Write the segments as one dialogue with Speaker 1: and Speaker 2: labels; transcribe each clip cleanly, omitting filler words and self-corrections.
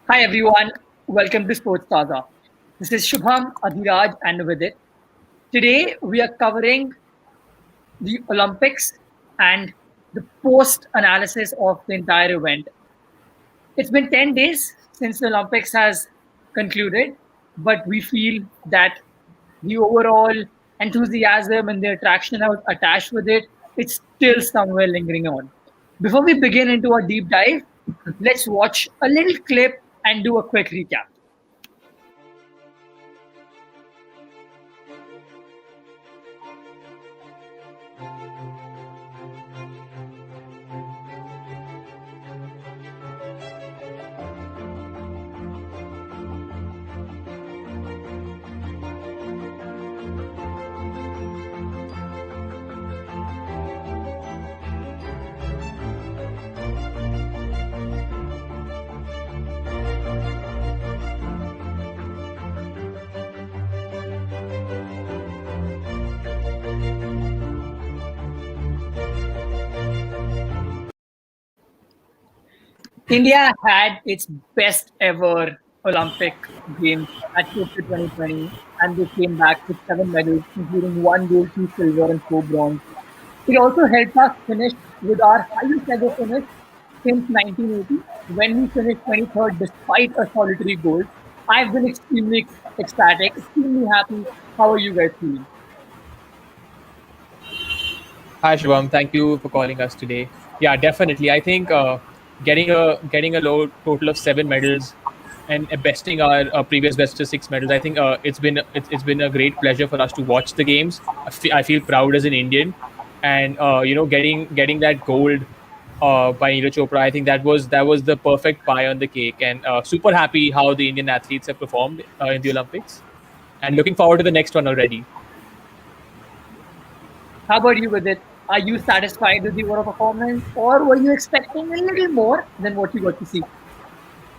Speaker 1: Hi everyone, welcome to Sports Taza. This is Shubham Adhiraj and with it. Today we are covering the Olympics and the post analysis of the entire event. It's been 10 days since the Olympics has concluded, but we feel that the overall enthusiasm and the attraction that was attached with it, it's still somewhere lingering on. Before we begin into our deep dive, let's watch a little clip and do a quick recap. India had its best ever Olympic Games at Tokyo 2020, and they came back with 7 medals, including 1 gold, 2 silver, and 4 bronze. It also helped us finish with our highest ever finish since 1980, when we finished 23rd despite a solitary gold. I've been extremely ecstatic, extremely happy. How are you guys feeling?
Speaker 2: Hi Shubham, thank you for calling us today. Yeah, definitely. I think getting a low total of 7 medals and besting our previous best of 6 medals. I think it's been a great pleasure for us to watch the games. I feel proud as an Indian, and getting that gold by Niraj Chopra. I think that was the perfect pie on the cake, and super happy how the Indian athletes have performed in the Olympics, and looking forward to the next one already.
Speaker 1: How about you with it? Are you satisfied with the overall performance, or were you expecting a little more than what you got to see?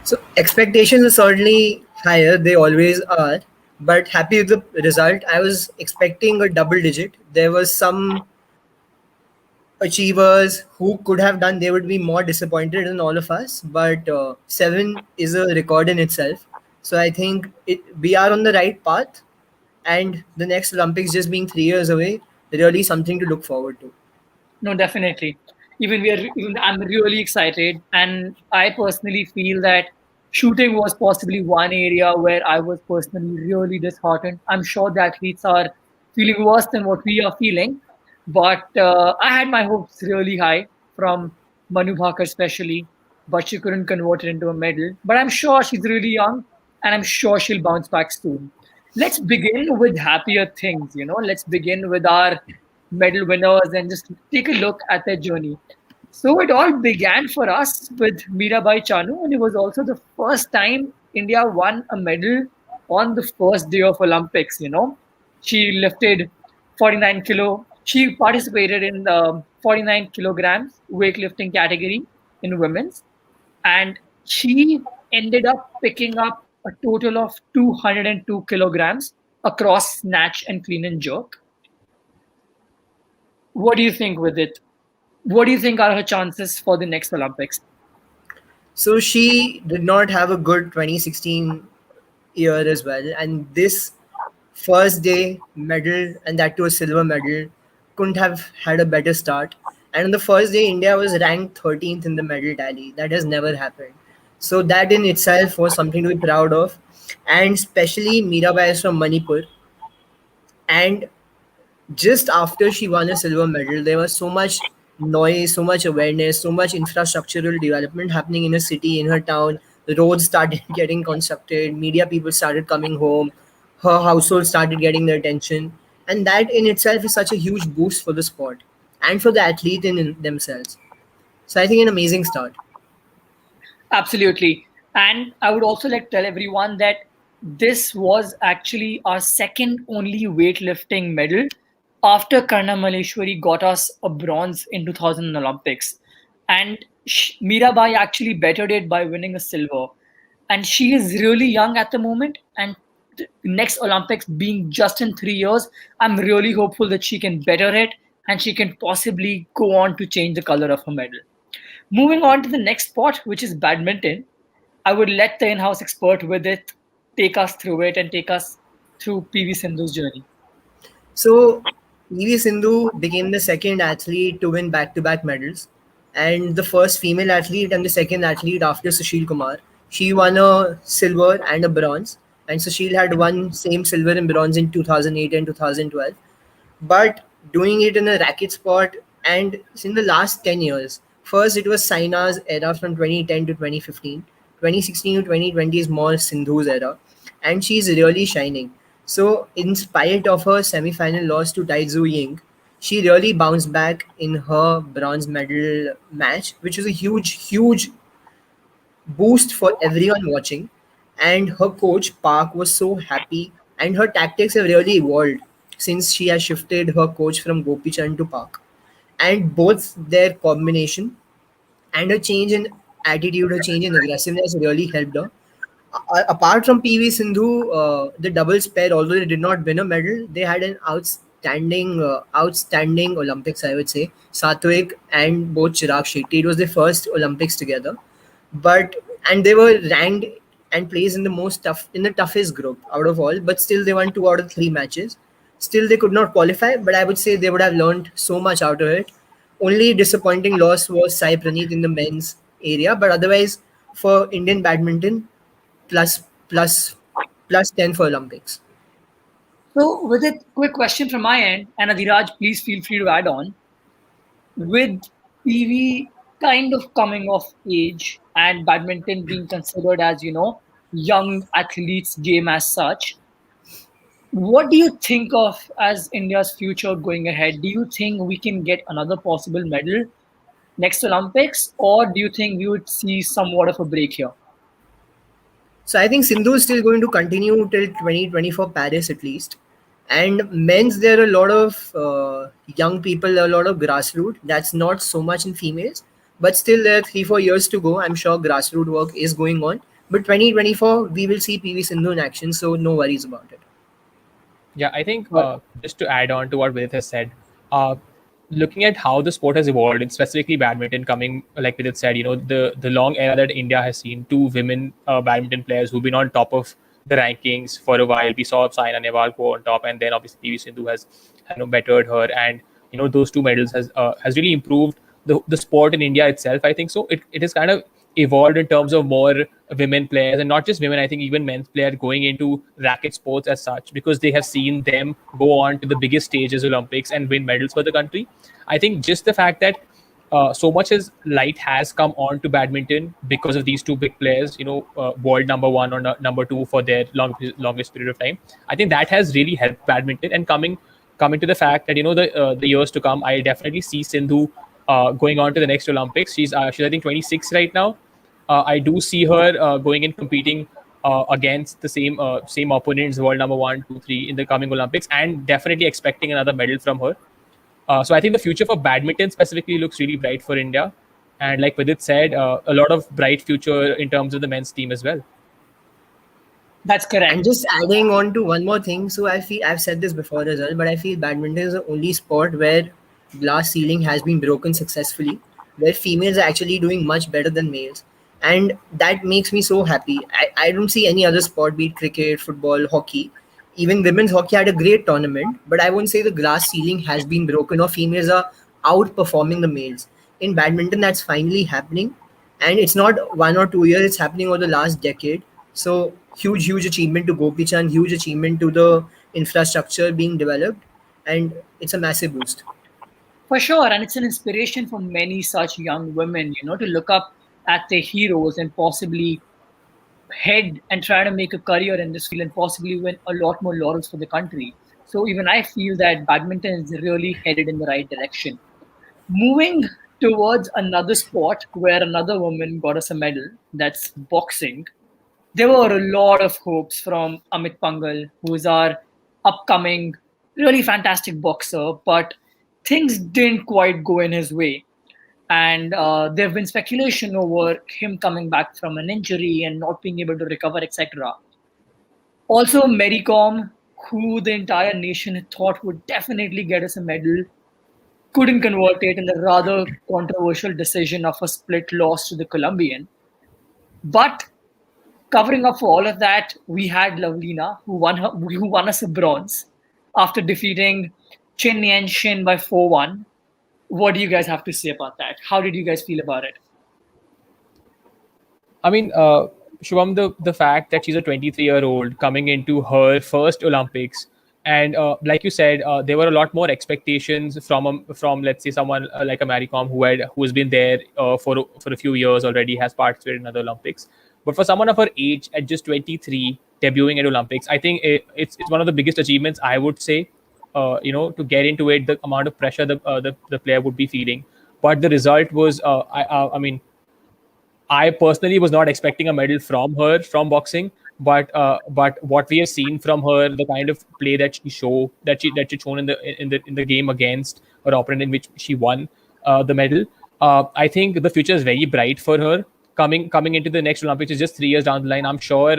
Speaker 3: So expectations are certainly higher, they always are, but happy with the result. I was expecting a double digit. There was some achievers who could have done, they would be more disappointed than all of us, but seven is a record in itself. So I think we are on the right path, and the next Olympics just being 3 years away, really something to look forward to.
Speaker 1: No, definitely. Even I'm really excited, and I personally feel that shooting was possibly one area where I was personally really disheartened. I'm sure the athletes are feeling worse than what we are feeling, but I had my hopes really high from Manu Bhaker especially, but she couldn't convert it into a medal. But I'm sure she's really young, and I'm sure she'll bounce back soon. Let's begin with happier things. Let's begin with our medal winners and just take a look at their journey. So it all began for us with Mirabai Chanu, and it was also the first time India won a medal on the first day of Olympics. She lifted 49 kilo. She participated in the 49 kilograms weightlifting category in women's, and she ended up picking up a total of 202 kilograms across snatch and clean and jerk. What do you think with it? What do you think are her chances for the next Olympics?
Speaker 3: So she did not have a good 2016 year as well, and this first day medal, and that too a silver medal, couldn't have had a better start. And on the first day, India was ranked 13th in the medal tally. That has never happened. So that in itself was something to be proud of. And especially Mirabai is from Manipur. And just after she won a silver medal, there was so much noise, so much awareness, so much infrastructural development happening in her city, in her town. The roads started getting constructed, media people started coming home, her household started getting their attention. And that in itself is such a huge boost for the sport and for the athlete in themselves. So I think an amazing start.
Speaker 1: Absolutely. And I would also like to tell everyone that this was actually our second only weightlifting medal after Karna Maleshwari got us a bronze in 2000 Olympics. And Mirabai actually bettered it by winning a silver. And she is really young at the moment. And the next Olympics being just in 3 years, I'm really hopeful that she can better it and she can possibly go on to change the color of her medal. Moving on to the next sport, which is badminton. I would let the in-house expert with it take us through it and take us through PV Sindhu's journey.
Speaker 3: So, PV Sindhu became the second athlete to win back-to-back medals, and the first female athlete and the second athlete after Sushil Kumar. She won a silver and a bronze, and Sushil had won same silver and bronze in 2008 and 2012. But doing it in a racket sport, and in the last 10 years, first it was Saina's era from 2010 to 2015, 2016 to 2020 is more Sindhu's era, and she's really shining. So in spite of her semi-final loss to Tai Tzu Ying, she really bounced back in her bronze medal match, which is a huge boost for everyone watching. And her coach Park was so happy, and her tactics have really evolved since she has shifted her coach from Gopi Chand to Park. And both their combination and her change in attitude, her change in aggressiveness really helped her. Apart from PV Sindhu, the doubles pair, although they did not win a medal, they had an outstanding Olympics, I would say. Satvik and both Chirag Shetty. It was their first Olympics together, but and they were ranked and placed in the toughest group out of all. But still, they won 2 out of 3 matches. Still, they could not qualify. But I would say they would have learned so much out of it. Only disappointing loss was Sai Praneeth in the men's area, but otherwise, for Indian badminton, plus plus plus 10 for Olympics.
Speaker 1: So, with it, quick question from my end, and Adhiraj, please feel free to add on. With PV kind of coming of age and badminton being considered as, young athletes game as such, what do you think of as India's future going ahead? Do you think we can get another possible medal next Olympics, or do you think we would see somewhat of a break here?
Speaker 3: So I think Sindhu is still going to continue till 2024 Paris at least. And men's, there are a lot of young people, a lot of grassroots. That's not so much in females, but still there are 3-4 years to go. I'm sure grassroots work is going on. But 2024, we will see PV Sindhu in action, so no worries about it.
Speaker 2: Yeah, I think
Speaker 1: But
Speaker 2: just to add on to what Vidit has said, looking at how the sport has evolved, and specifically badminton, coming like Vidit said, the long era that India has seen, 2 women badminton players who've been on top of the rankings for a while. We saw Saina Nehwal go on top, and then obviously PV Sindhu has bettered her, and those 2 medals has really improved the sport in India itself. I think so. It has kind of evolved in terms of more women players, and not just women. I think even men's players going into racket sports as such, because they have seen them go on to the biggest stages, Olympics, and win medals for the country. I think just the fact that so much as light has come on to badminton because of these 2 big players, world number 1 or number 2 for their longest period of time. I think that has really helped badminton. And coming to the fact that the years to come, I definitely see Sindhu going on to the next Olympics. She's I think 26 right now. I do see her going and competing against the same opponents, world number 1, 2, 3 in the coming Olympics, and definitely expecting another medal from her. So I think the future for badminton specifically looks really bright for India, and like Vidit said, a lot of bright future in terms of the men's team as well.
Speaker 1: that's correct.
Speaker 3: And just adding on to one more thing, so I feel I've said this before as well, but I feel badminton is the only sport where glass ceiling has been broken successfully, where females are actually doing much better than males. And that makes me so happy. I don't see any other sport, be it cricket, football, hockey. Even women's hockey had a great tournament, but I won't say the glass ceiling has been broken or females are outperforming the males. In badminton, that's finally happening. And it's not 1 or 2 years, it's happening over the last decade. So huge achievement to Gopi Chand, huge achievement to the infrastructure being developed, and it's a massive boost.
Speaker 1: For sure, and it's an inspiration for many such young women, to look up at their heroes and possibly head and try to make a career in this field and possibly win a lot more laurels for the country. So even I feel that badminton is really headed in the right direction. Moving towards another sport where another woman got us a medal, that's boxing. There were a lot of hopes from Amit Pangal, who is our upcoming, really fantastic boxer, but things didn't quite go in his way. And there have been speculation over him coming back from an injury and not being able to recover, etc. Also, Mary Kom, who the entire nation thought would definitely get us a medal, couldn't convert it in the rather controversial decision of a split loss to the Colombian. But covering up for all of that, we had Lavlina, who won us a bronze after defeating Chin Yen Shin by 4-1. What do you guys have to say about that? How did you guys feel about it?
Speaker 2: I mean, Shubham, the fact that she's a 23-year-old coming into her first Olympics, and like you said, there were a lot more expectations from let's say someone like a Mary Kom who has been there for a few years already, has participated in other Olympics. But for someone of her age at just 23, debuting at Olympics, I think it's one of the biggest achievements, I would say. To get into it, the amount of pressure the player would be feeling, but the result was, I mean, I personally was not expecting a medal from her from boxing, but what we have seen from her, the kind of play that she shown in the game against her opponent, in which she won the medal. I think the future is very bright for her. Coming into the next Olympics is just 3 years down the line. I'm sure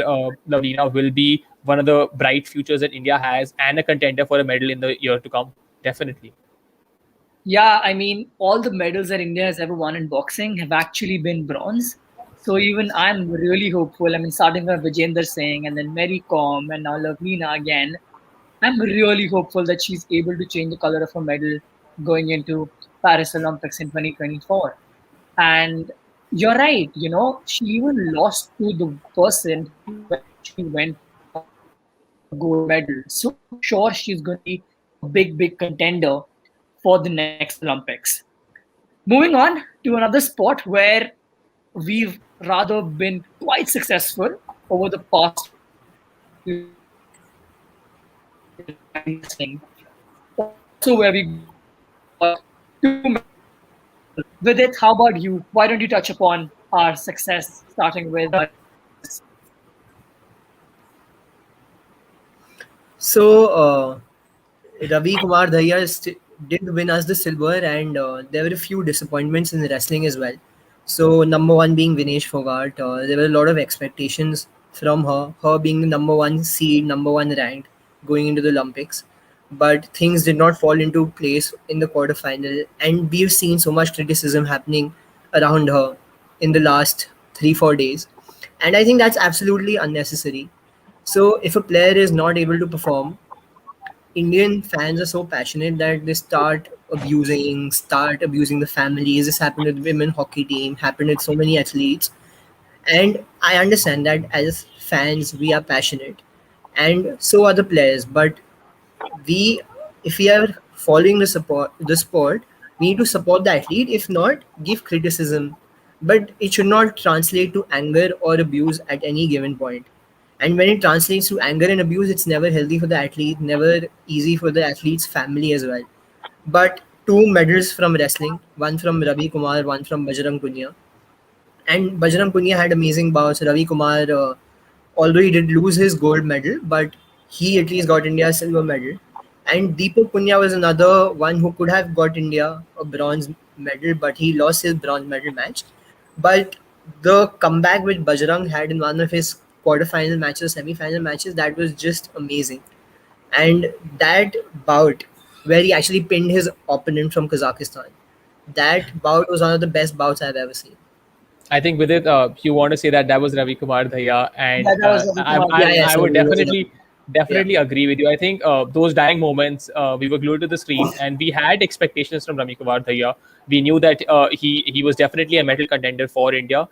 Speaker 2: Lavina will be one of the bright futures that India has and a contender for a medal in the year to come. Definitely.
Speaker 1: Yeah, I mean, all the medals that India has ever won in boxing have actually been bronze. So even I'm really hopeful. I mean, starting with Vijender Singh and then Mary Kom and now Lavina again. I'm really hopeful that she's able to change the color of her medal going into Paris Olympics in 2024. And you're right, she even lost to the person who actually went a gold medal. So I'm sure she's going to be a big, big contender for the next Olympics. Moving on to another sport where we've rather been quite successful over the past also where we got two medals. With it, how about you? Why don't you touch upon our success starting with
Speaker 3: So, Ravi Kumar Daya did win us the silver, and there were a few disappointments in wrestling as well. So, number one being Vinesh Fogart, there were a lot of expectations from her being the number one seed, number one ranked going into the Olympics. But things did not fall into place in the quarterfinal, and we've seen so much criticism happening around her in the last 3 4 days, and I think that's absolutely unnecessary. So, if a player is not able to perform, Indian fans are so passionate that they start abusing the families. This happened with women hockey team, happened with so many athletes. And I understand that as fans we are passionate, and so are the players. But we, if we are following the sport, we need to support the athlete. If not, give criticism, but it should not translate to anger or abuse at any given point. And when it translates to anger and abuse, it's never healthy for the athlete, never easy for the athlete's family as well. But two medals from wrestling, one from Ravi Kumar, one from Bajrang Punya. And Bajrang Punya had amazing bouts. Ravi Kumar, although he did lose his gold medal, but he at least got India a silver medal. And Deepak Punya was another one who could have got India a bronze medal, but he lost his bronze medal match. But the comeback which Bajrang had in one of his quarterfinal matches, semi-final matches, that was just amazing. And that bout where he actually pinned his opponent from Kazakhstan, that bout was one of the best bouts I've ever seen.
Speaker 2: I think with it, you want to say that that was Ravi Kumar Dhaya, and
Speaker 1: that was Ravi Kumar.
Speaker 3: Yeah,
Speaker 2: I would
Speaker 3: sorry, it was
Speaker 2: definitely agree with you. I think those dying moments, we were glued to the screen, and we had expectations from Ravi Kumar Dhaya. We knew that he was definitely a medal contender for India,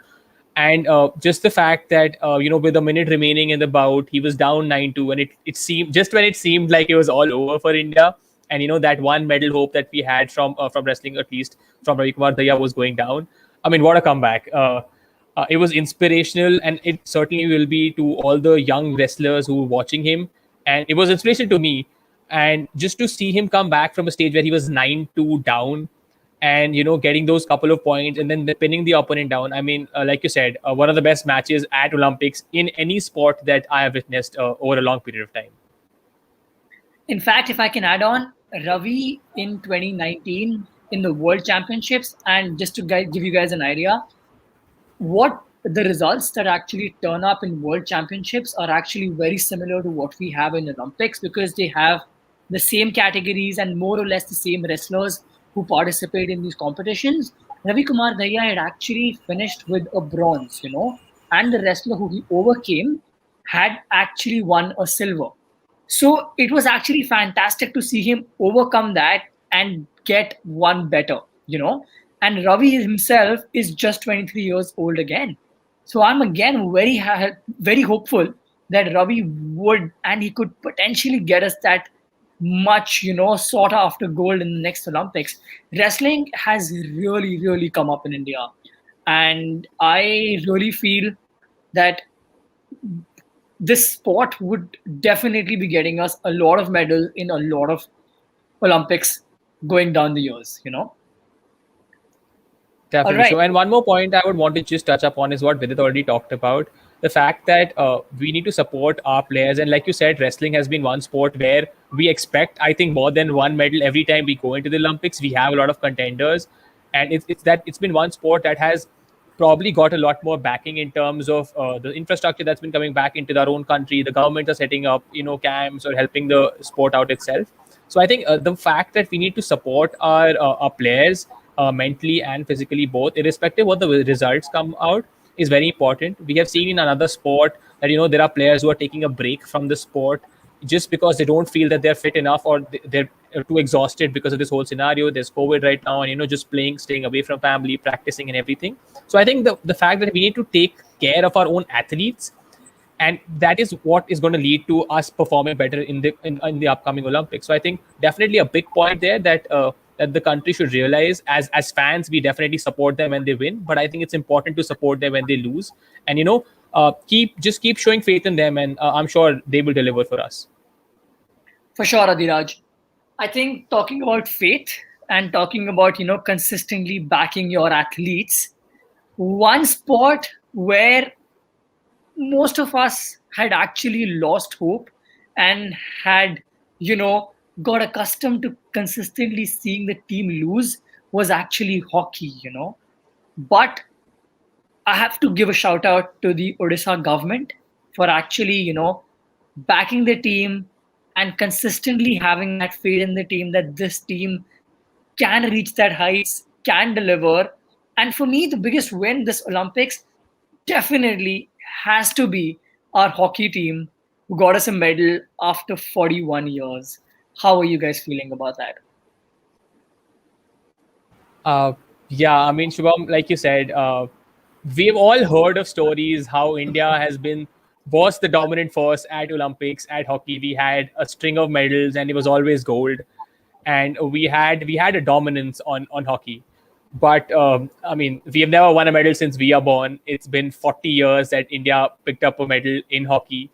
Speaker 2: and just the fact that with a minute remaining in the bout, he was down 9-2, and it seemed, just when it seemed like it was all over for India, and that one medal hope that we had from wrestling, at least from Ravi Kumar Dhaya, was going down. I mean, what a comeback! It was inspirational, and it certainly will be to all the young wrestlers who were watching him. And it was inspirational to me. And just to see him come back from a stage where he was 9-2 down, and getting those couple of points and then pinning the opponent down. I mean, like you said, one of the best matches at Olympics in any sport that I have witnessed over a long period of time.
Speaker 1: In fact, if I can add on, Ravi in 2019 in the World Championships, and just to give you guys an idea, what the results that actually turn up in World Championships are actually very similar to what we have in Olympics, because they have the same categories and more or less the same wrestlers who participate in these competitions. Ravi Kumar Daya had actually finished with a bronze, and the wrestler who he overcame had actually won a silver. So it was actually fantastic to see him overcome that and get one better, you know. And Ravi himself is just 23 years old again. So I'm again very hopeful that Ravi would and he could potentially get us that much, sought after gold in the next Olympics. Wrestling has really come up in India. And I really feel that this sport would definitely be getting us a lot of medals in a lot of Olympics going down the years. All
Speaker 2: Definitely.
Speaker 1: right.
Speaker 2: So, and one more point I would want to just touch upon is what Vidit already talked about. The fact that we need to support our players. And like you said, wrestling has been one sport where we expect, I think, more than one medal every time we go into the Olympics. We have a lot of contenders. And it's been one sport that has probably got a lot more backing in terms of the infrastructure that's been coming back into their own country. The government are setting up, camps or helping the sport out itself. So I think the fact that we need to support our players mentally and physically both, irrespective of the results come out, is very important. We have seen in another sport that there are players who are taking a break from the sport just because they don't feel that they're fit enough or they're too exhausted because of this whole scenario. There's COVID right now, and just playing, staying away from family, practicing, and everything. So I think the fact that we need to take care of our own athletes, and that is what is going to lead to us performing better in the upcoming Olympics. So I think definitely a big point there that that the country should realize. As fans, we definitely support them when they win, but I think it's important to support them when they lose, and keep showing faith in them, and I'm sure they will deliver for us.
Speaker 1: For sure, Adiraj. I think talking about faith and talking about, consistently backing your athletes, one sport where most of us had actually lost hope and had, got accustomed to consistently seeing the team lose was actually hockey. But I have to give a shout out to the Odisha government for actually, backing the team and consistently having that faith in the team that this team can reach that heights, can deliver. And for me, the biggest win this Olympics definitely has to be our hockey team who got us a medal after 41 years. How are you guys feeling about that?
Speaker 2: Uh, yeah, I mean, Shubham, like you said, we've all heard of stories how India was the dominant force at Olympics at hockey. We had a string of medals, and it was always gold, and we had a dominance on hockey. But I mean, we have never won a medal since we are born. It's been 40 years that India picked up a medal in hockey,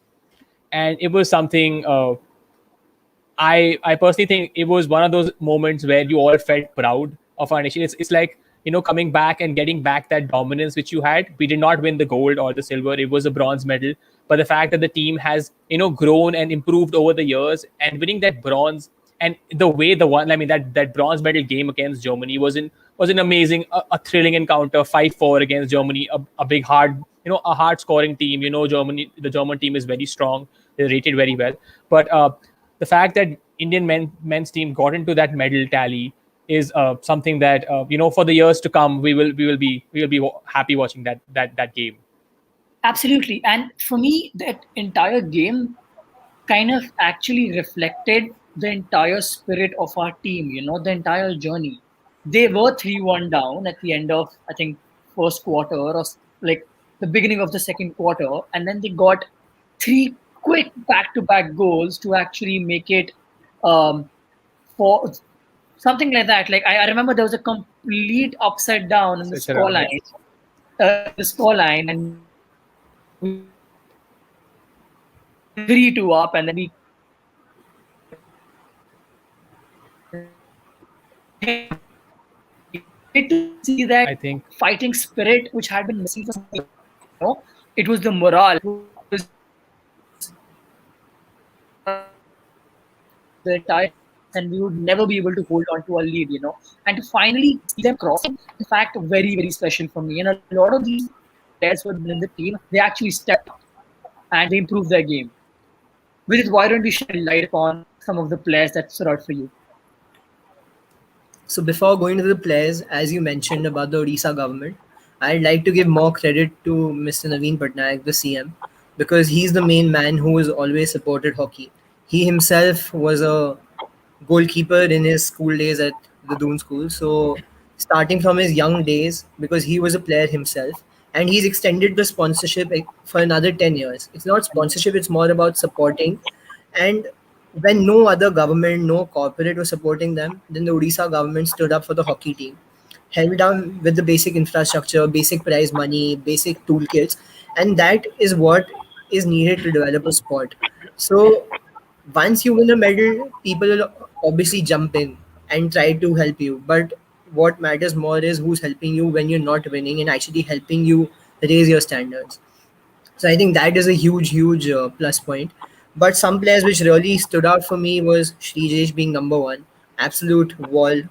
Speaker 2: and it was something. I personally think it was one of those moments where you all felt proud of our nation. It's like coming back and getting back that dominance which you had. We did not win the gold or the silver; it was a bronze medal. But the fact that the team has grown and improved over the years and winning that bronze, and the way the one, I mean, that bronze medal game against Germany was an amazing, a thrilling encounter. 5-4 against Germany, a big hard a hard scoring team. The German team is very strong. They're rated very well, but the fact that Indian men's team got into that medal tally is something that for the years to come we will be happy watching that game.
Speaker 1: Absolutely. And for me, that entire game kind of actually reflected the entire spirit of our team, the entire journey. They were 3-1 down at the end of, I think, first quarter or like the beginning of the second quarter. And then they got three quick back-to-back goals to actually make it for something like that. Like I remember there was a complete upside down in the
Speaker 2: Switch around,
Speaker 1: scoreline, and we 3-2 up, and then we get to see that
Speaker 2: I think
Speaker 1: fighting spirit which had been missing for some time. It was the morale, it was the entire, and we would never be able to hold on to a lead. And to finally see them crossing, in fact, very special for me. And a lot of these players who have been in the team, they actually stepped up and they improved their game. With it, why don't we shed light upon some of the players that stood out for you?
Speaker 3: So before going to the players, as you mentioned about the Odisha government, I'd like to give more credit to Mr. Naveen Patnaik, the CM, because he's the main man who has always supported hockey. He himself was a goalkeeper in his school days at the Doon School. So, starting from his young days, because he was a player himself, and he's extended the sponsorship for another 10 years. It's not sponsorship, it's more about supporting. And when no other government, no corporate was supporting them, then the Odisha government stood up for the hockey team, held down with the basic infrastructure, basic prize money, basic toolkits, and that is what is needed to develop a sport. So once you win a medal, people will obviously jump in and try to help you. But what matters more is who's helping you when you're not winning and actually helping you raise your standards. So I think that is a huge plus point. But some players which really stood out for me was Srijesh being number one, absolute wall,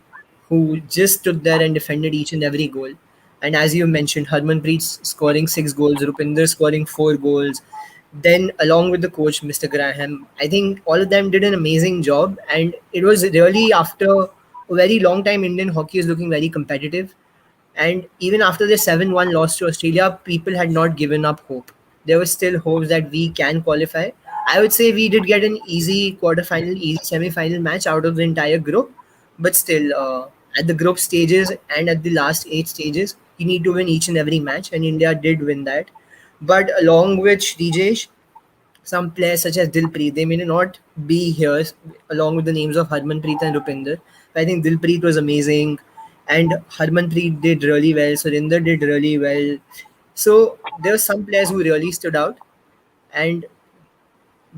Speaker 3: who just stood there and defended each and every goal. And as you mentioned, Harmanpreet scoring 6 goals, Rupinder scoring 4 goals. Then along with the coach, Mr. Graham, I think all of them did an amazing job. And it was really after a very long time, Indian hockey is looking very competitive. And even after the 7-1 loss to Australia, people had not given up hope. There was still hopes that we can qualify. I would say we did get an easy quarterfinal, easy semi-final match out of the entire group, but still, at the group stages and at the last 8 stages, you need to win each and every match, and India did win that. But along with Srijesh, some players such as Dilpreet, they may not be here along with the names of Harmanpreet and Rupinder. I think Dilpreet was amazing and Harmanpreet did really well. Surinder did really well. So there were some players who really stood out and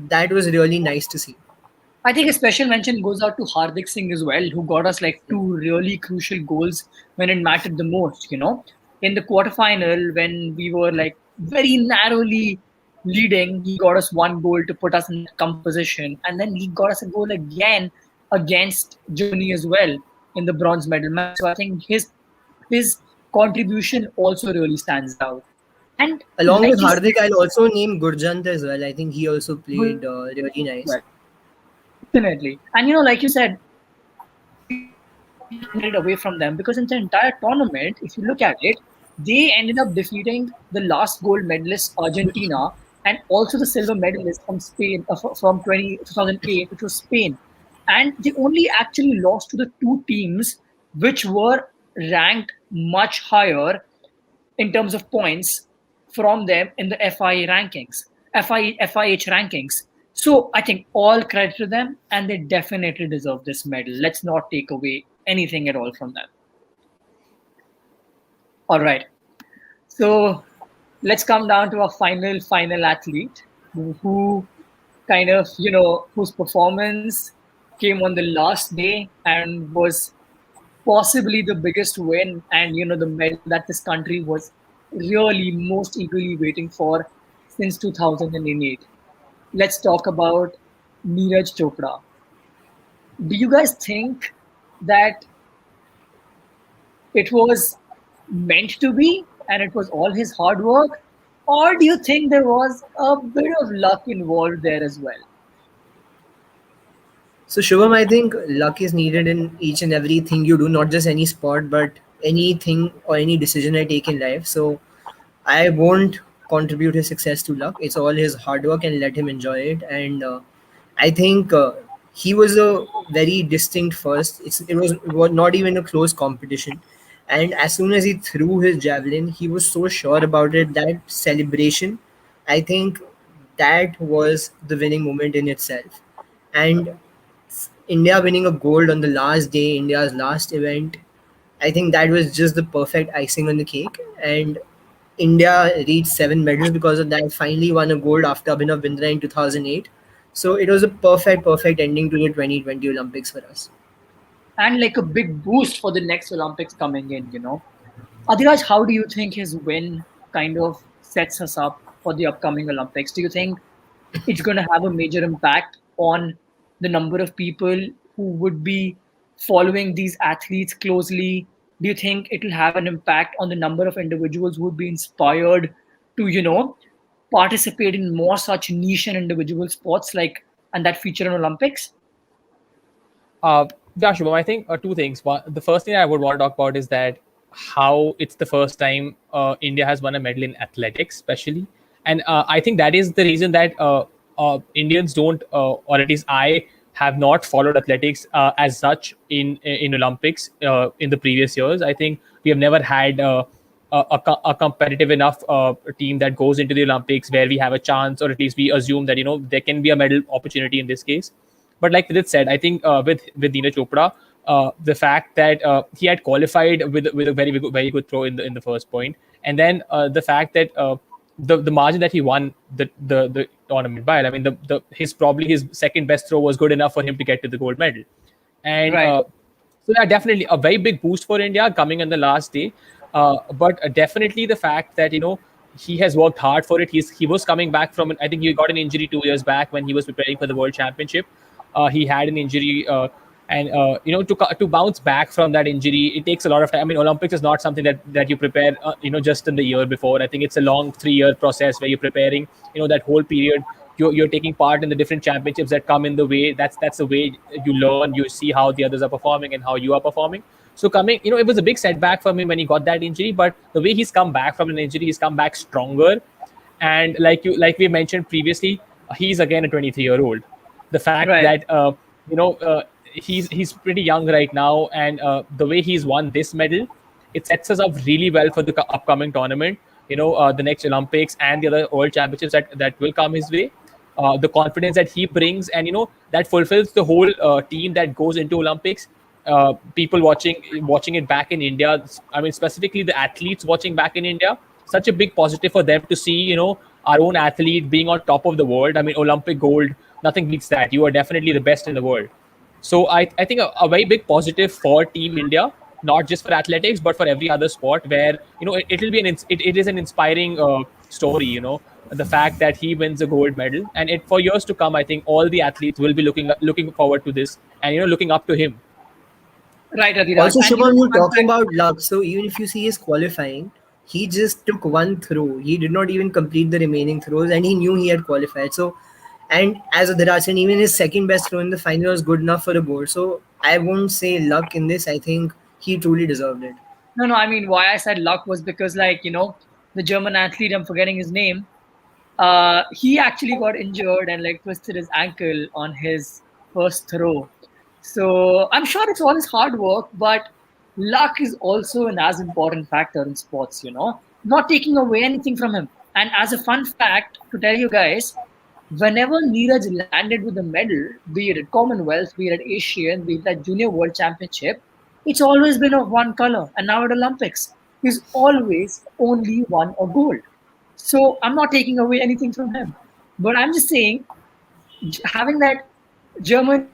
Speaker 3: that was really nice to see.
Speaker 1: I think a special mention goes out to Hardik Singh as well, who got us like two really crucial goals when it mattered the most. In the quarterfinal, when we were like very narrowly leading, he got us one goal to put us in that come position, and then he got us a goal again against Germany as well in the bronze medal match. So I think his contribution also really stands out. And
Speaker 3: Along with
Speaker 1: like you said,
Speaker 3: Hardik, I'll also name Gurjant as well. I think he also
Speaker 1: good
Speaker 3: played really nice.
Speaker 1: well. Definitely. And like you said, we handed it away from them because in the entire tournament, if you look at it, they ended up defeating the last gold medalist Argentina and also the silver medalist from Spain from 2008, which was Spain. And they only actually lost to the two teams which were ranked much higher in terms of points from them in the FIH rankings. So I think all credit to them, and they definitely deserve this medal. Let's not take away anything at all from them. All right. So let's come down to our final athlete who kind of, whose performance came on the last day and was possibly the biggest win and the medal that this country was really most eagerly waiting for since 2008. Let's talk about Niraj Chopra. Do you guys think that it was meant to be and it was all his hard work, or do you think there was a bit of luck involved there as well?
Speaker 3: So Shubham, I think luck is needed in each and everything you do, not just any sport, but anything or any decision I take in life. So I won't contribute his success to luck. It's all his hard work and let him enjoy it. And I think he was a very distinct first. It was not even a close competition. And as soon as he threw his javelin, he was so sure about it. That celebration, I think that was the winning moment in itself. And India winning a gold on the last day, India's last event, I think that was just the perfect icing on the cake. And India reached 7 medals because of that. Finally won a gold after Abhinav Bindra in 2008. So it was a perfect ending to the 2020 Olympics for us.
Speaker 1: And like a big boost for the next Olympics coming in. Adiraj, how do you think his win kind of sets us up for the upcoming Olympics? Do you think it's going to have a major impact on the number of people who would be following these athletes closely? Do you think it will have an impact on the number of individuals who would be inspired to, participate in more such niche and individual sports like and that feature in Olympics?
Speaker 2: Yeah, Shubham, I think two things. One, the first thing I would want to talk about is that how it's the first time India has won a medal in athletics, especially, and I think that is the reason that Indians don't, or at least I have not followed athletics as such in Olympics in the previous years. I think we have never had. A competitive enough team that goes into the Olympics where we have a chance, or at least we assume that there can be a medal opportunity in this case. But like Vidit said, I think with Niraj Chopra, the fact that he had qualified with a very good throw in the first point, and then the fact that the margin that he won the tournament by, I mean his second best throw was good enough for him to get to the gold medal, and
Speaker 1: Right.
Speaker 2: so yeah, definitely a very big boost for India coming on the last day. But definitely the fact that he has worked hard for it. He was coming back from I think he got an injury 2 years back when he was preparing for the World Championship. He had an injury, and to bounce back from that injury, it takes a lot of time. I mean, Olympics is not something that you prepare just in the year before. I think it's a long 3-year process where you're preparing that whole period. You're taking part in the different championships that come in the way. That's the way you learn. You see how the others are performing and how you are performing. So coming, it was a big setback for him when he got that injury. But the way he's come back from an injury, he's come back stronger. And like we mentioned previously, he's again a 23-year-old. The fact
Speaker 1: Right.
Speaker 2: that he's pretty young right now, and the way he's won this medal, it sets us up really well for the upcoming tournament. The next Olympics and the other World Championships that will come his way. The confidence that he brings, and that fulfills the whole team that goes into Olympics. People watching it back in India. I mean, specifically the athletes watching back in India. Such a big positive for them to see, our own athlete being on top of the world. I mean, Olympic gold, nothing beats that. You are definitely the best in the world. So I think a very big positive for Team India, not just for athletics, but for every other sport where, it'll be it is an inspiring story, the fact that he wins a gold medal. And for years to come, I think all the athletes will be looking forward to this and, looking up to him.
Speaker 1: Right, Adhiraj.
Speaker 3: Also,
Speaker 1: And
Speaker 3: Shubham, you're
Speaker 1: fun
Speaker 3: talking
Speaker 1: fact,
Speaker 3: about luck. So even if you see his qualifying, he just took one throw. He did not even complete the remaining throws, and he knew he had qualified. So, and as Adhiraj said, even his second best throw in the final was good enough for a goal. So I won't say luck in this. I think he truly deserved it.
Speaker 1: no, I mean, why I said luck was because, like, the German athlete, I'm forgetting his name, he actually got injured and like twisted his ankle on his first throw. So I'm sure it's all his hard work, but luck is also an as important factor in sports, not taking away anything from him. And as a fun fact to tell you guys, whenever Neeraj landed with a medal, be it at Commonwealth, be it at Asian, be it at Junior World Championship, it's always been of one color. And now at Olympics, he's always only won a gold. So I'm not taking away anything from him. But I'm just saying, having that German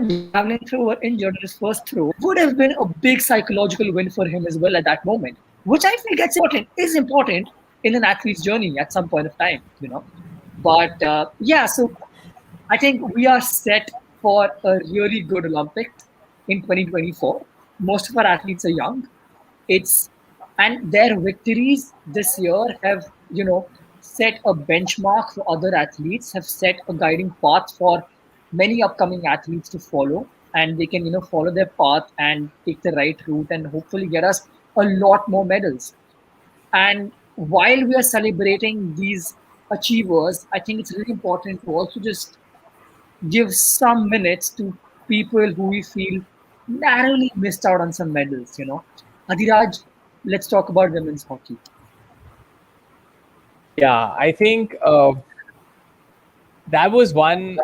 Speaker 1: javelin thrower injured in his first throw would have been a big psychological win for him as well at that moment, which I feel is important in an athlete's journey at some point of time. But yeah, so I think we are set for a really good Olympics in 2024. Most of our athletes are young. It's and their victories this year have set a benchmark for other athletes, have set a guiding path for many upcoming athletes to follow, and they can follow their path and take the right route and hopefully get us a lot more medals. And while we are celebrating these achievers, I think it's really important to also just give some minutes to people who we feel narrowly missed out on some medals. Adhiraj, let's talk about women's hockey.
Speaker 2: Yeah, I think that was one.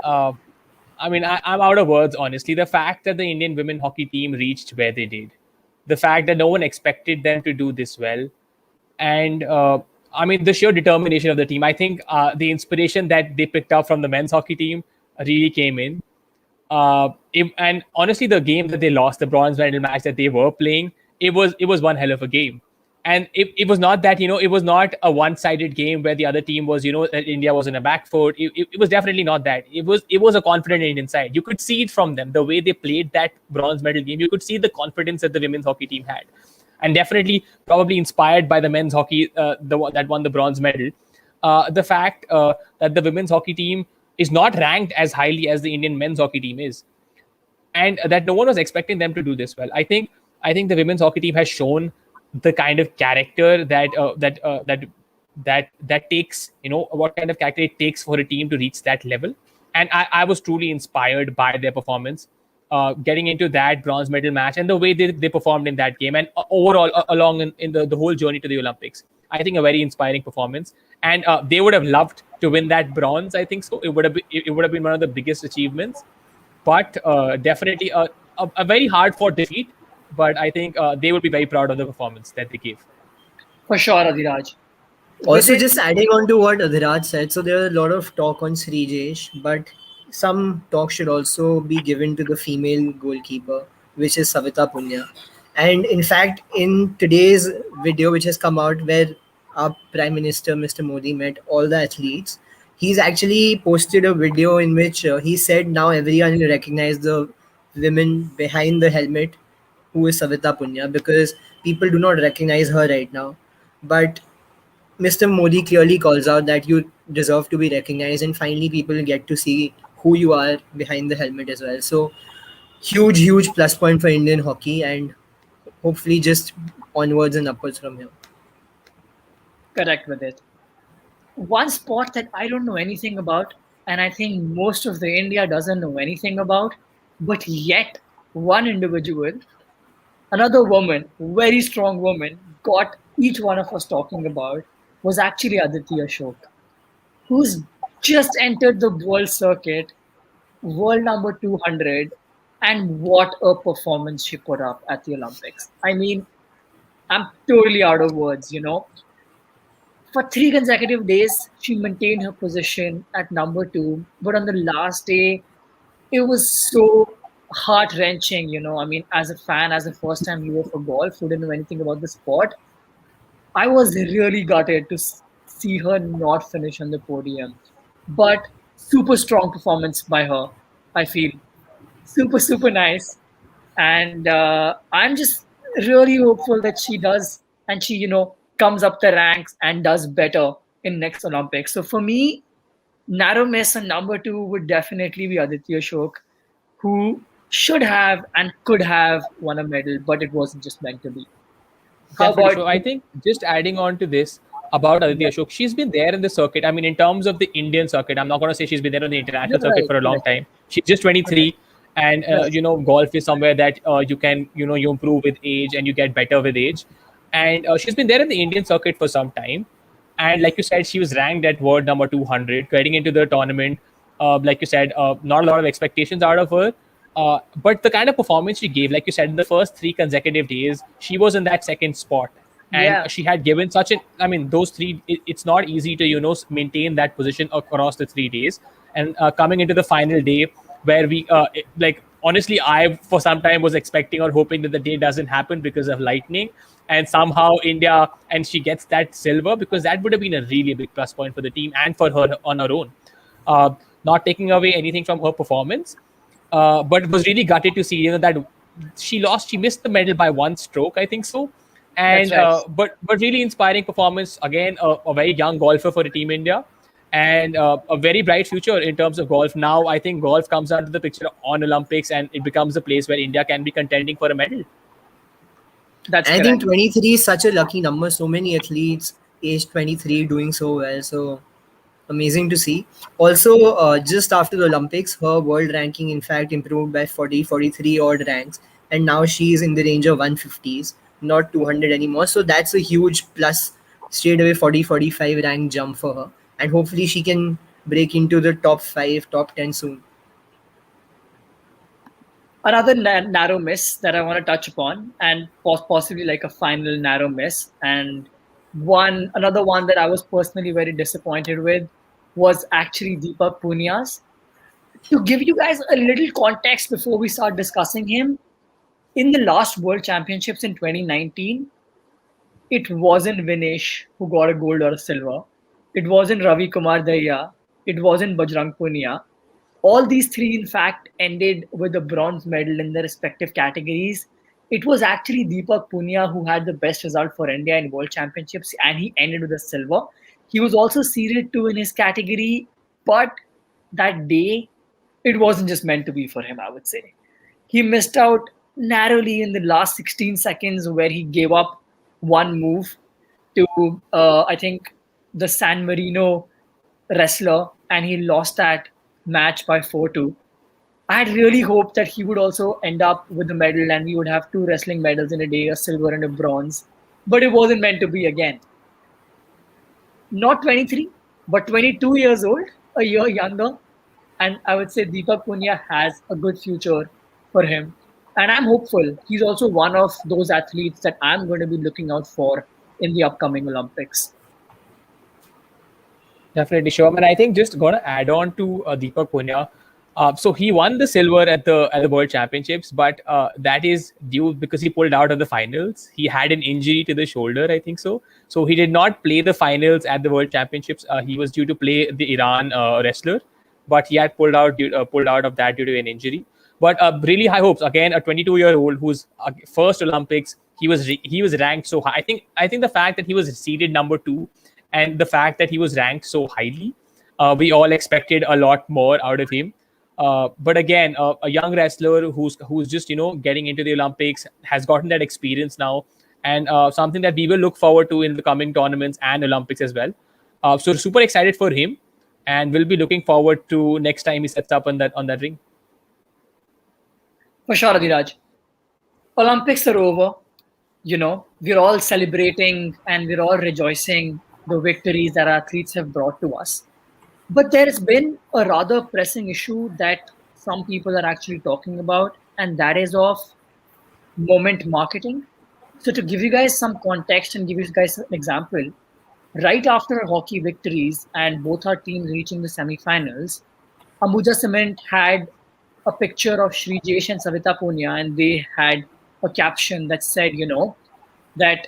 Speaker 2: I mean, I'm out of words, honestly. The fact that the Indian women hockey team reached where they did, the fact that no one expected them to do this well, and I mean, the sheer determination of the team. I think the inspiration that they picked up from the men's hockey team really came in. And honestly, the game that they lost, the bronze medal match that they were playing, it was one hell of a game. And it was not that it was not a one-sided game where the other team was that India was in a back foot. It was definitely not that. It was a confident Indian side. You could see it from them, the way they played that bronze medal game. You could see the confidence that the women's hockey team had, and definitely probably inspired by the men's hockey, that won the bronze medal. The fact that the women's hockey team is not ranked as highly as the Indian men's hockey team is, and that no one was expecting them to do this well. I think I think the women's hockey team has shown the kind of character that takes, what kind of character it takes for a team to reach that level. And I was truly inspired by their performance, getting into that bronze medal match and the way they performed in that game, and overall along in the whole journey to the Olympics. I think a very inspiring performance, and they would have loved to win that bronze. I think so. It would have been one of the biggest achievements, but definitely a very hard fought defeat. But I think they would be very proud of the performance that they gave.
Speaker 1: For sure, Adhiraj. With
Speaker 3: Also,
Speaker 1: it,
Speaker 3: just adding on to what Adhiraj said, so there are a lot of talk on Srijesh, but some talk should also be given to the female goalkeeper, which is Savita Punya. And in fact, in today's video, which has come out where our Prime Minister, Mr. Modi, met all the athletes, he's actually posted a video in which he said now everyone will recognize the women behind the helmet, who is Savita Punya, because people do not recognize her right now. But Mr. Modi clearly calls out that you deserve to be recognized, and finally, people get to see who you are behind the helmet as well. So, huge plus point for Indian hockey, and hopefully, just onwards and upwards from here.
Speaker 1: correct with it. One sport that I don't know anything about, and I think most of the India doesn't know anything about, but yet one individual, another woman, very strong woman, got each one of us talking about was actually Aditi Ashok, who's just entered the world circuit, world number 200, and what a performance she put up at the Olympics. I mean, I'm totally out of words. For 3 consecutive days, she maintained her position at number two. But on the last day, it was so heart wrenching. I mean, as a fan, as a first time viewer for golf who didn't know anything about the sport, I was really gutted to see her not finish on the podium. But super strong performance by her, I feel. Super nice. And I'm just really hopeful that she does, and she comes up the ranks and does better in next Olympics. So for me, narrow miss on number two would definitely be Aditya Ashok, who should have and could have won a medal, but it wasn't just meant to be. How
Speaker 2: Definitely.
Speaker 1: about
Speaker 2: So I think just adding on to this about Aditi
Speaker 1: yeah,
Speaker 2: Ashok, she's been there in the circuit. I mean, in terms of the Indian circuit, I'm not going to say she's been there on the international
Speaker 1: you're
Speaker 2: circuit
Speaker 1: right,
Speaker 2: for a long
Speaker 1: correct,
Speaker 2: time. She's just
Speaker 1: correct,
Speaker 2: 23, and
Speaker 1: correct.
Speaker 2: golf is somewhere that you can, you improve with age and you get better with age. And she's been there in the Indian circuit for some time. And like you said, she was ranked at world number 200 getting into the tournament. Like you said, not a lot of expectations out of her. But the kind of performance she gave, like you said, in the first 3 consecutive days, she was in that second spot. And
Speaker 1: Yeah,
Speaker 2: she had given such an, I mean, those three, it's not easy to, maintain that position across the 3 days. And coming into the final day, where like, honestly, I, for some time, was expecting or hoping that the day doesn't happen because of lightning. And somehow India, and she gets that silver, because that would have been a really big plus point for the team and for her on her own. Uh, Not taking away anything from her performance, but was really gutted to see that she lost. She missed the medal by one stroke, I think so.
Speaker 1: that's
Speaker 2: And
Speaker 1: right.
Speaker 2: but really inspiring performance again. A very young golfer for the Team India, and a very bright future in terms of golf. Now I think golf comes out of the picture on Olympics, and it becomes a place where India can be contending for a medal.
Speaker 1: That's
Speaker 3: And I think
Speaker 1: correct.
Speaker 3: 23 is such a lucky number. So many athletes aged 23 doing so well. So amazing to see. Also, just after the Olympics, her world ranking in fact improved by 43 odd ranks, and now she is in the range of 150s, not 200 anymore. So that's a huge plus, straight away 45 rank jump for her, and hopefully she can break into the top 5, top 10 soon.
Speaker 1: Another narrow miss that I want to touch upon, and possibly like a final narrow miss, and another one that I was personally very disappointed with was actually Deepak Punyas. To give you guys a little context before we start discussing him, in the last World Championships in 2019, it wasn't Vinesh who got a gold or a silver. It wasn't Ravi Kumar Dahiya. It wasn't Bajrang Punia. All these three, in fact, ended with a bronze medal in their respective categories. It was actually Deepak Punia who had the best result for India in World Championships, and he ended with a silver. He was also seeded two in his category, but that day, it wasn't just meant to be for him, I would say. He missed out narrowly in the last 16 seconds where he gave up one move to, I think, the San Marino wrestler, and he lost that match by 4-2. I had really hoped that he would also end up with a medal and we would have two wrestling medals in a day, a silver and a bronze. But it wasn't meant to be again. Not 23, but 22 years old, a year younger. And I would say Deepak Punya has a good future for him. And I'm hopeful. He's also one of those athletes that I'm going to be looking out for in the upcoming Olympics.
Speaker 2: Definitely, Shivam. And I think just gonna add on to Deepak Punya. So he won the silver at the World Championships, but that is due because he pulled out of the finals. He had an injury to the shoulder, I think so. So he did not play the finals at the World Championships. He was due to play the Iran wrestler, but he had pulled out of that due to an injury. But really high hopes. Again, a 22-year-old whose first Olympics, he was ranked so high. I think the fact that he was seeded number two, and the fact that he was ranked so highly, we all expected a lot more out of him. But again, a young wrestler who's just getting into the Olympics, has gotten that experience now, and something that we will look forward to in the coming tournaments and Olympics as well. So super excited for him, and we'll be looking forward to next time he sets up on that ring.
Speaker 1: For sure, Adhiraj. Olympics are over. We're all celebrating and we're all rejoicing the victories that our athletes have brought to us. But there has been a rather pressing issue that some people are actually talking about, and that is of moment marketing. So, to give you guys some context and give you guys an example, right after our hockey victories and both our teams reaching the semifinals, Ambuja Cement had a picture of Sri Jesh and Savita Punya, and they had a caption that said, that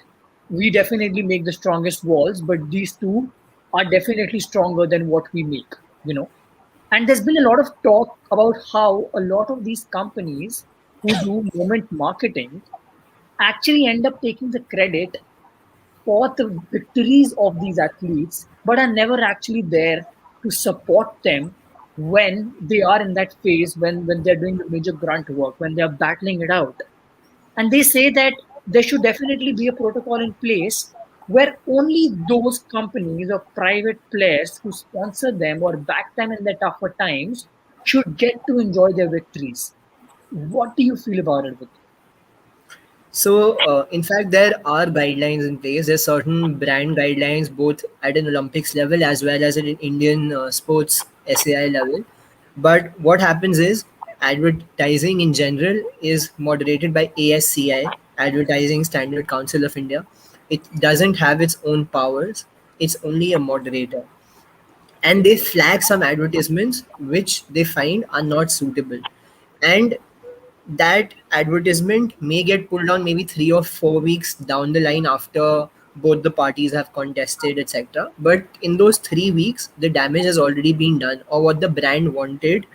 Speaker 1: we definitely make the strongest walls, but these two are definitely stronger than what we make, you know. And there's been a lot of talk about how a lot of these companies who do moment marketing actually end up taking the credit for the victories of these athletes, but are never actually there to support them when they are in that phase, when they're doing the major grunt work, when they're battling it out. And they say that there should definitely be a protocol in place where only those companies or private players who sponsor them or back them in their tougher times should get to enjoy their victories. What do you feel about it, Vic?
Speaker 3: So, in fact, there are guidelines in place. There's certain brand guidelines, both at an Olympics level as well as at an Indian sports SAI level. But what happens is advertising in general is moderated by ASCI, Advertising Standard Council of India. It doesn't have its own powers. It's only a moderator, and they flag some advertisements which they find are not suitable, and that advertisement may get pulled down maybe 3 or 4 weeks down the line after both the parties have contested, etc. But in those 3 weeks, the damage has already been done, or what the brand wanted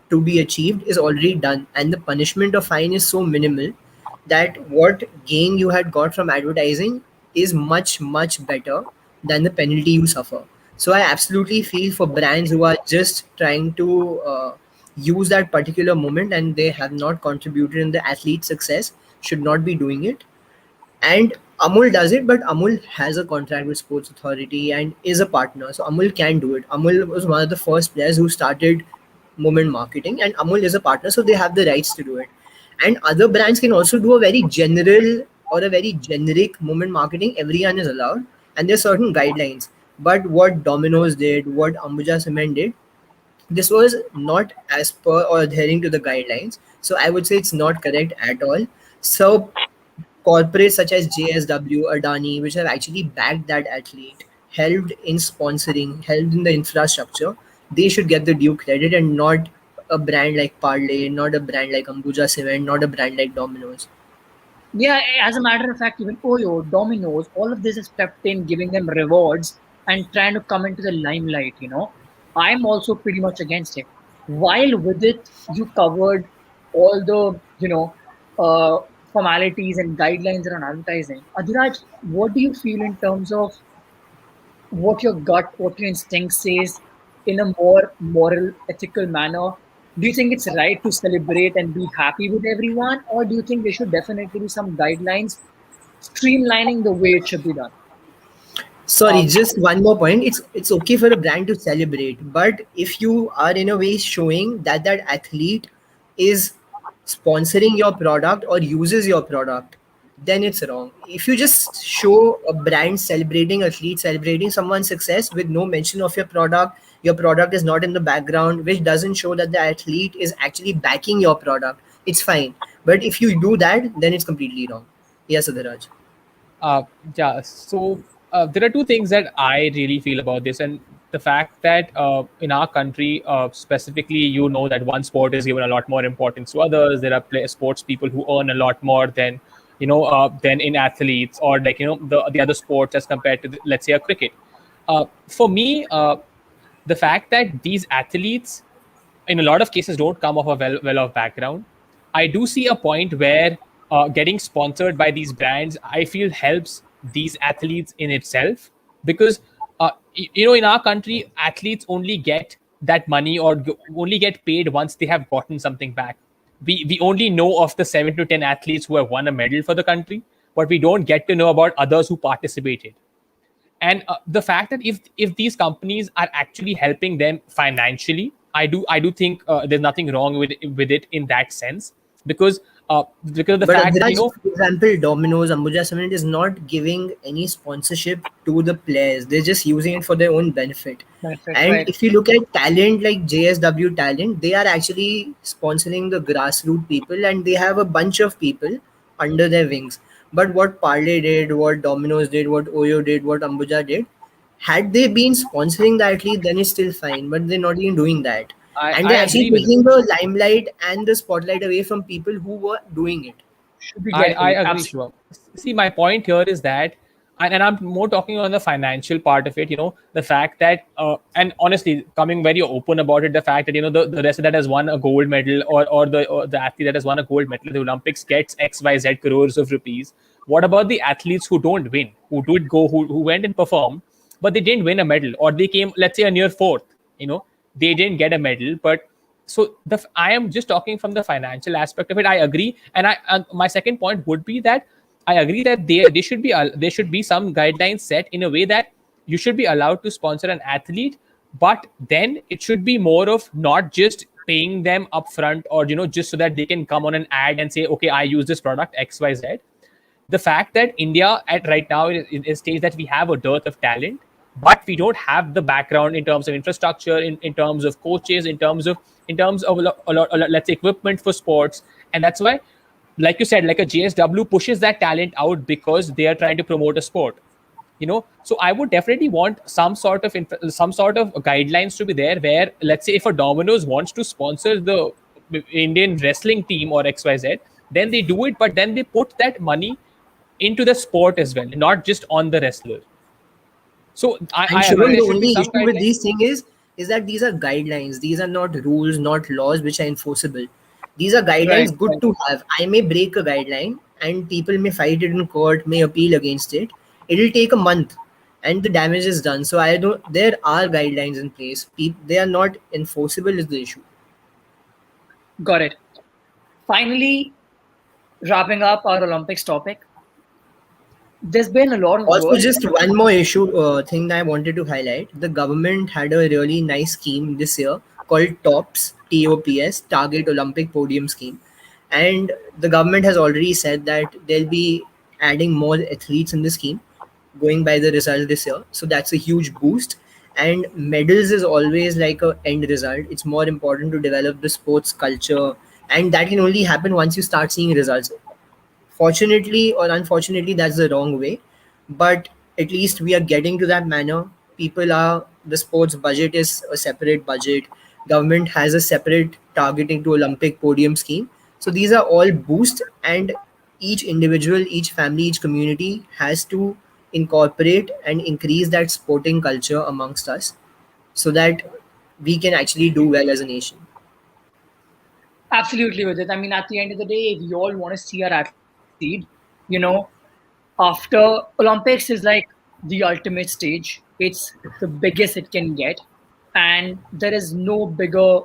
Speaker 3: to be achieved is already done, and the punishment or fine is so minimal that what gain you had got from advertising is much much better than the penalty you suffer. So I absolutely feel for brands who are just trying to use that particular moment and they have not contributed in the athlete's success should not be doing it. And Amul does it, but Amul has a contract with Sports Authority and is a partner, so Amul can do it. Amul was one of the first players who started moment marketing, and Amul is a partner, so they have the rights to do it. And other brands can also do a very general or a very generic moment marketing. Everyone is allowed, and there are certain guidelines. But what Domino's did, what Ambuja Cement did, this was not as per or adhering to the guidelines. So I would say it's not correct at all. So corporates such as JSW, Adani, which have actually backed that athlete, helped in sponsoring, helped in the infrastructure, they should get the due credit, and not a brand like Parley, not a brand like Ambuja Cement, not a brand like Domino's.
Speaker 1: Yeah, as a matter of fact, even Oyo, Domino's, all of this is stepped in, giving them rewards and trying to come into the limelight. I'm also pretty much against it. While with it, you covered all the, formalities and guidelines around advertising. Adhiraj, what do you feel in terms of what your gut, what your instinct says in a more moral, ethical manner? Do you think it's right to celebrate and be happy with everyone, or do you think there should definitely be some guidelines streamlining the way it should be done?
Speaker 3: Sorry,
Speaker 1: Um,
Speaker 3: just one more point. It's okay for a brand to celebrate, but if you are in a way showing that that athlete is sponsoring your product or uses your product, then it's wrong. If you just show a brand celebrating athlete celebrating someone's success with no mention of your product is not in the background, which doesn't show that the athlete is actually backing your product, it's fine. But if you do that, then it's completely wrong. Yes, Adhiraj.
Speaker 2: Uh, yeah. So there are two things that I really feel about this, and the fact that in our country, specifically, you know that one sport is given a lot more importance to others. There are sports people who earn a lot more than than in athletes, or like the other sports as compared to let's say a cricket. For me, the fact that these athletes in a lot of cases don't come off a well-off background. I do see a point where getting sponsored by these brands, I feel, helps these athletes in itself, because in our country, athletes only get that money or only get paid once they have gotten something back. We only know of the 7 to 10 athletes who have won a medal for the country, but we don't get to know about others who participated. And the fact that if these companies are actually helping them financially, I do think there's nothing wrong with it in that sense, because because of the
Speaker 3: But
Speaker 2: fact that
Speaker 3: Adhiraj, for example, Domino's, Ambuja Cement is not giving any sponsorship to the players. They're just using it for their own benefit.
Speaker 1: benefit,
Speaker 3: And
Speaker 1: right?
Speaker 3: if you look at talent like JSW Talent, they are actually sponsoring the grassroots people and they have a bunch of people under their wings. But what Parley did, what Domino's did, what Oyo did, what Ambuja did, had they been sponsoring the athlete, then it's still fine. But they're not even doing that. And
Speaker 2: I
Speaker 3: they're actually
Speaker 2: agree with
Speaker 3: taking the limelight and the spotlight away from people who were doing it.
Speaker 1: Should be
Speaker 2: I
Speaker 1: getting it.
Speaker 2: agree,
Speaker 1: Absolutely.
Speaker 2: Shivam. See, my point here is that, and I'm more talking on the financial part of it. The fact that, and honestly, coming very open about it, the fact that the wrestler that has won a gold medal, or the athlete that has won a gold medal at the Olympics gets XYZ crores of rupees. What about the athletes who don't win, who did go, who went and performed, but they didn't win a medal, or they came, let's say, a near fourth. They didn't get a medal, but so I am just talking from the financial aspect of it. I agree, and my second point would be that I agree that there should be some guidelines set in a way that you should be allowed to sponsor an athlete, but then it should be more of not just paying them upfront, or just so that they can come on an ad and say, okay, I use this product XYZ. The fact that India at right now is a stage that we have a dearth of talent, but we don't have the background in terms of infrastructure, in terms of coaches, in terms of let's say equipment for sports, and that's why, like you said, like a JSW pushes that talent out because they are trying to promote a sport. So I would definitely want some sort of guidelines to be there, where, let's say, if a Domino's wants to sponsor the Indian wrestling team or XYZ, then they do it, but then they put that money into the sport as well, not just on the wrestler. So I,
Speaker 3: And
Speaker 2: I agree
Speaker 3: Shivam,
Speaker 2: there
Speaker 3: the
Speaker 2: should be
Speaker 3: only
Speaker 2: some
Speaker 3: issue with
Speaker 2: guidelines.
Speaker 3: these things is that these are guidelines. These are not rules, not laws which are enforceable. These are
Speaker 1: Right,
Speaker 3: guidelines good
Speaker 1: right.
Speaker 3: to have. I may break a guideline and people may fight it in court, may appeal against it. It'll take a month and the damage is done. So I don't there are guidelines in place. They are not enforceable is the issue.
Speaker 1: Got it. Finally, wrapping up our Olympics topic, there's been a lot of
Speaker 3: Also,
Speaker 1: work.
Speaker 3: just one more issue thing that I wanted to highlight. The government had a really nice scheme this year called TOPS, TOPS, Target Olympic Podium Scheme. And the government has already said that they'll be adding more athletes in the scheme going by the result this year. So that's a huge boost. And medals is always like a end result. It's more important to develop the sports culture. And that can only happen once you start seeing results. Fortunately or unfortunately, that's the wrong way, but at least we are getting to that manner. People are the sports budget is a separate budget. Government has a separate targeting to Olympic podium scheme. So these are all boost, and each individual, each family, each community has to incorporate and increase that sporting culture amongst us so that we can actually do well as a nation.
Speaker 1: Absolutely with it. I mean, at the end of the day, we all want to see our athletes succeed. You know, after Olympics is like the ultimate stage. It's the biggest it can get, and there is no bigger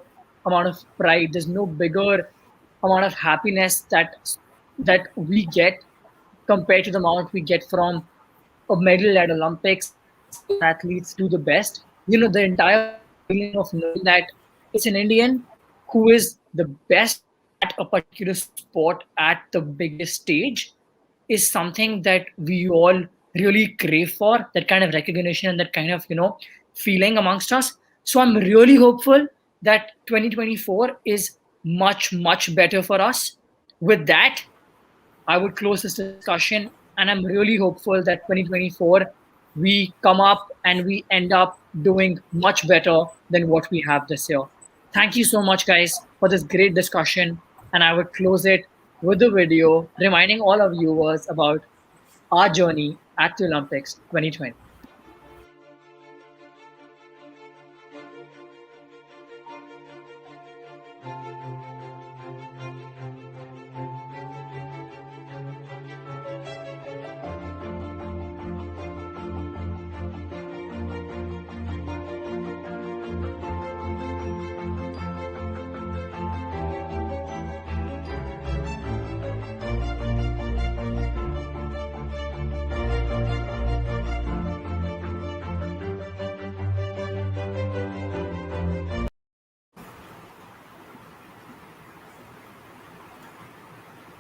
Speaker 1: amount of pride, there's no bigger amount of happiness that we get compared to the amount we get from a medal at Olympics when our athletes do the best. The entire feeling of knowing that it's an Indian who is the best at a particular sport at the biggest stage is something that we all really crave for, that kind of recognition and that kind of, feeling amongst us. So I'm really hopeful that 2024 is much, much better for us. With that, I would close this discussion, and I'm really hopeful that 2024 we come up and we end up doing much better than what we have this year. Thank you so much, guys, for this great discussion. And I would close it with the video reminding all of viewers about our journey at the Olympics 2020.